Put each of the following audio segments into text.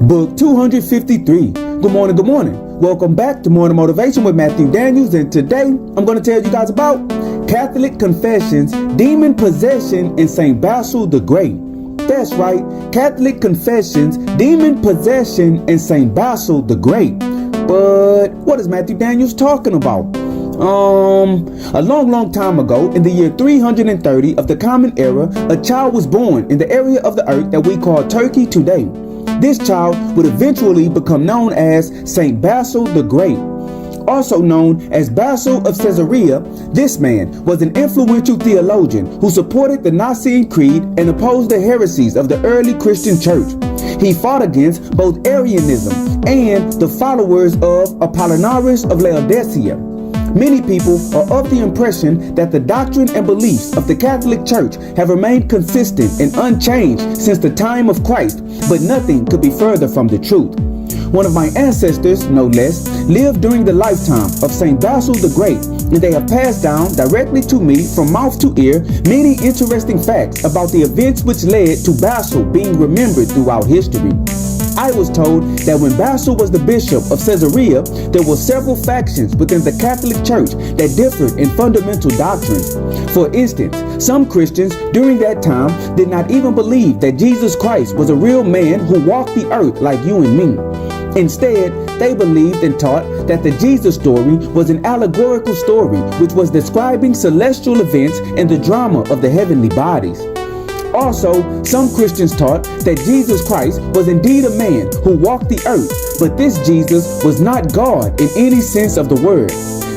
Book 253. Good morning, good morning. Welcome back to Morning Motivation with Matthew Daniels, and today I'm going to tell you guys about Catholic Confessions, Demon Possession, and St. Basil the Great. That's right, Catholic Confessions, Demon Possession, and St. Basil the Great. But what is Matthew Daniels talking about? A long time ago, in the year 330 of the Common Era, a child was born in the area of the earth that we call Turkey today. This child would eventually become known as Saint Basil the Great. Also known as Basil of Caesarea, this man was an influential theologian who supported the Nicene Creed and opposed the heresies of the early Christian church. He fought against both Arianism and the followers of Apollinaris of Laodicea. Many people are of the impression that the doctrine and beliefs of the Catholic Church have remained consistent and unchanged since the time of Christ, but nothing could be further from the truth. One of my ancestors, no less, lived during the lifetime of St. Basil the Great, and they have passed down directly to me from mouth to ear many interesting facts about the events which led to Basil being remembered throughout history. I was told that when Basil was the bishop of Caesarea, there were several factions within the Catholic Church that differed in fundamental doctrines. For instance, some Christians during that time did not even believe that Jesus Christ was a real man who walked the earth like you and me. Instead, they believed and taught that the Jesus story was an allegorical story which was describing celestial events and the drama of the heavenly bodies. Also, some Christians taught that Jesus Christ was indeed a man who walked the earth, but this Jesus was not God in any sense of the word.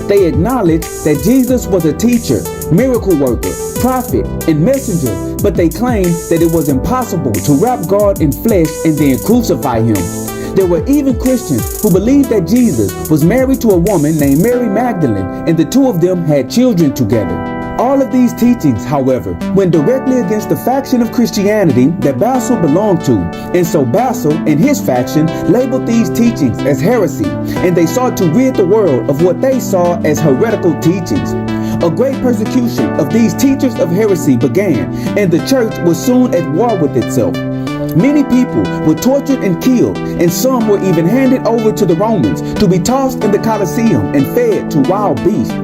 They acknowledged that Jesus was a teacher, miracle worker, prophet, and messenger, but they claimed that it was impossible to wrap God in flesh and then crucify him. There were even Christians who believed that Jesus was married to a woman named Mary Magdalene, and the two of them had children together. All of these teachings, however, went directly against the faction of Christianity that Basil belonged to, and so Basil and his faction labeled these teachings as heresy, and they sought to rid the world of what they saw as heretical teachings. A great persecution of these teachers of heresy began, and the church was soon at war with itself. Many people were tortured and killed, and some were even handed over to the Romans to be tossed in the Colosseum and fed to wild beasts.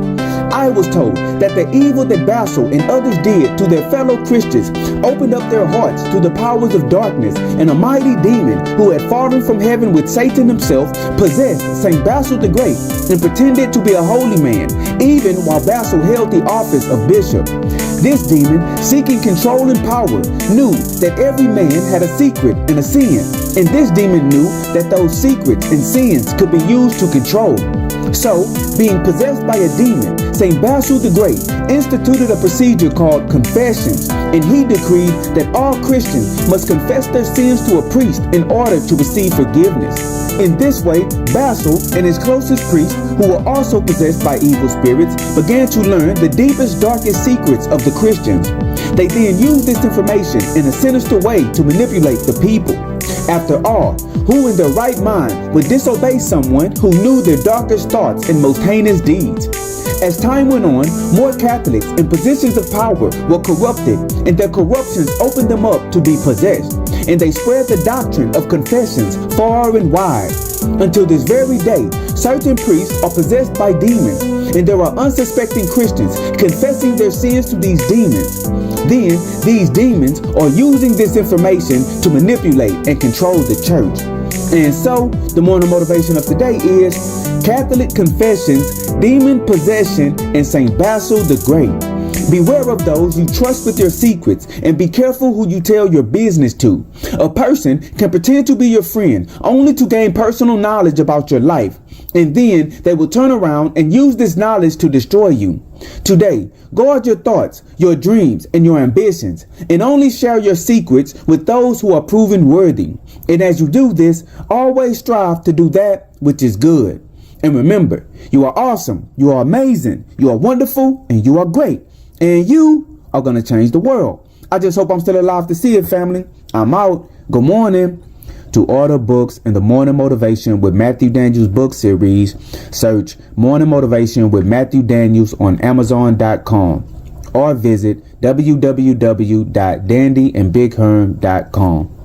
I was told that the evil that Basil and others did to their fellow Christians opened up their hearts to the powers of darkness, and a mighty demon who had fallen from heaven with Satan himself possessed St. Basil the Great and pretended to be a holy man, even while Basil held the office of bishop. This demon, seeking control and power, knew that every man had a secret and a sin, and this demon knew that those secrets and sins could be used to control. So, being possessed by a demon, St. Basil the Great instituted a procedure called confessions, and he decreed that all Christians must confess their sins to a priest in order to receive forgiveness. In this way, Basil and his closest priests, who were also possessed by evil spirits, began to learn the deepest, darkest secrets of the Christians. They then used this information in a sinister way to manipulate the people. After all, who in their right mind would disobey someone who knew their darkest thoughts and most heinous deeds? As time went on, more Catholics in positions of power were corrupted, and their corruptions opened them up to be possessed, and they spread the doctrine of confessions far and wide. Until this very day, certain priests are possessed by demons, and there are unsuspecting Christians confessing their sins to these demons. Then, these demons are using this information to manipulate and control the church. And so, the morning motivation of today is Catholic Confessions, Demon Possession, and St. Basil the Great. Beware of those you trust with your secrets, and be careful who you tell your business to. A person can pretend to be your friend only to gain personal knowledge about your life, and then they will turn around and use this knowledge to destroy you. Today, guard your thoughts, your dreams, and your ambitions, and only share your secrets with those who are proven worthy. And as you do this, always strive to do that which is good. And remember, you are awesome, you are amazing, you are wonderful, and you are great. And you are going to change the world. I just hope I'm still alive to see it, family. I'm out. Good morning. To order books in the Morning Motivation with Matthew Daniels book series, search Morning Motivation with Matthew Daniels on Amazon.com or visit www.dandyandbigherm.com.